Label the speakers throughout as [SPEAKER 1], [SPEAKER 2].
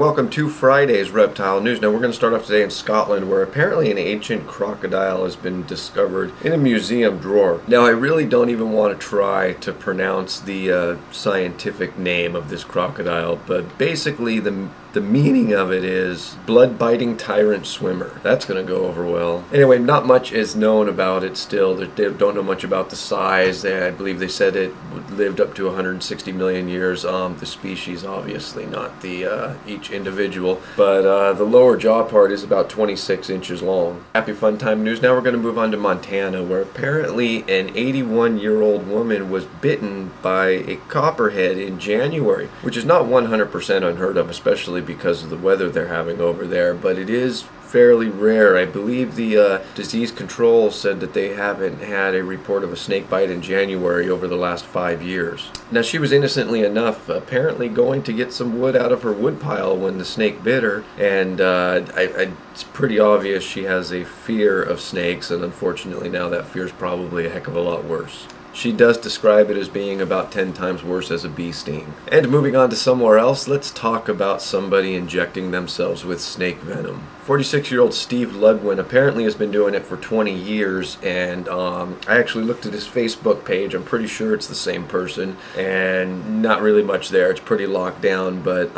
[SPEAKER 1] welcome to Friday's Reptile News. Now we're going to start off today in Scotland, where apparently an ancient crocodile has been discovered in a museum drawer. Now I really don't even want to try to pronounce the scientific name of this crocodile, but basically the meaning of it is blood-biting tyrant swimmer. That's going to go over well. Anyway, not much is known about it still. They don't know much about the size. I believe they said it lived up to 160 million years. The species, obviously, not the each individual. But the lower jaw part is about 26 inches long. Happy fun time news. Now we're going to move on to Montana, where apparently an 81-year-old woman was bitten by a copperhead in January, which is not 100% unheard of, especially because of the weather they're having over there, but it is fairly rare. I believe the disease control said that they haven't had a report of a snake bite in January over the last 5 years. Now she was innocently enough apparently going to get some wood out of her wood pile when the snake bit her, and it's pretty obvious she has a fear of snakes, and unfortunately now that fear is probably a heck of a lot worse. She does describe it as being about 10 times worse as a bee sting. And moving on to somewhere else, let's talk about somebody injecting themselves with snake venom. 46-year-old Steve Ludwin apparently has been doing it for 20 years, and I actually looked at his Facebook page. I'm pretty sure it's the same person, and not really much there. It's pretty locked down, but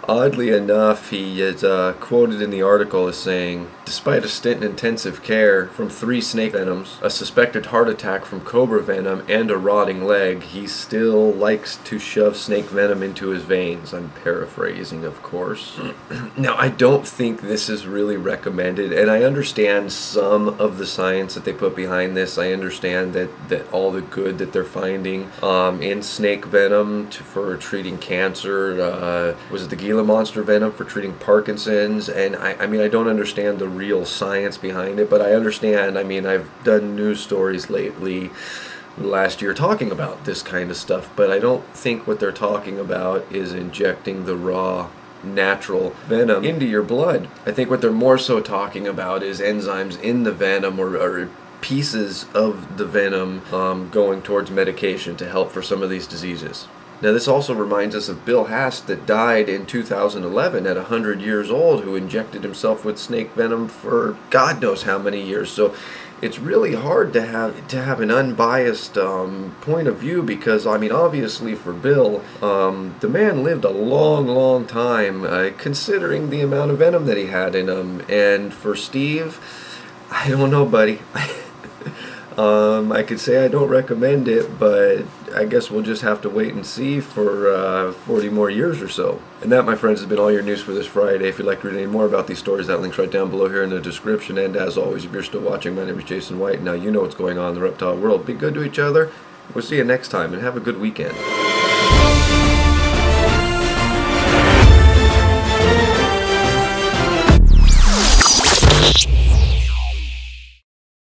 [SPEAKER 1] oddly enough, he is quoted in the article as saying, despite a stint in intensive care from 3 snake venoms, a suspected heart attack from cobra venom, and a rotting leg, he still likes to shove snake venom into his veins. I'm paraphrasing, of course. Now, I don't think this is really recommended, and I understand some of the science that they put behind this. I understand that all the good that they're finding in snake venom for treating cancer, was it the Gila monster venom for treating Parkinson's, and I mean, I don't understand the real science behind it, but I understand. I mean, I've done news stories lately last year talking about this kind of stuff, but I don't think what they're talking about is injecting the raw natural venom into your blood. I think what they're more so talking about is enzymes in the venom, or pieces of the venom going towards medication to help for some of these diseases. Now this also reminds us of Bill Haast, that died in 2011 at 100 years old, who injected himself with snake venom for God knows how many years. So it's really hard to have an unbiased point of view, because I mean, obviously for Bill, the man lived a long time, considering the amount of venom that he had in him. And for Steve, I don't know, buddy. I could say I don't recommend it, but I guess we'll just have to wait and see for 40 more years or so. And that, my friends, has been all your news for this Friday. If you'd like to read any more about these stories, that link's right down below here in the description. And as always, if you're still watching, my name is Jason White. Now you know what's going on in the reptile world. Be good to each other. We'll see you next time, and have a good weekend.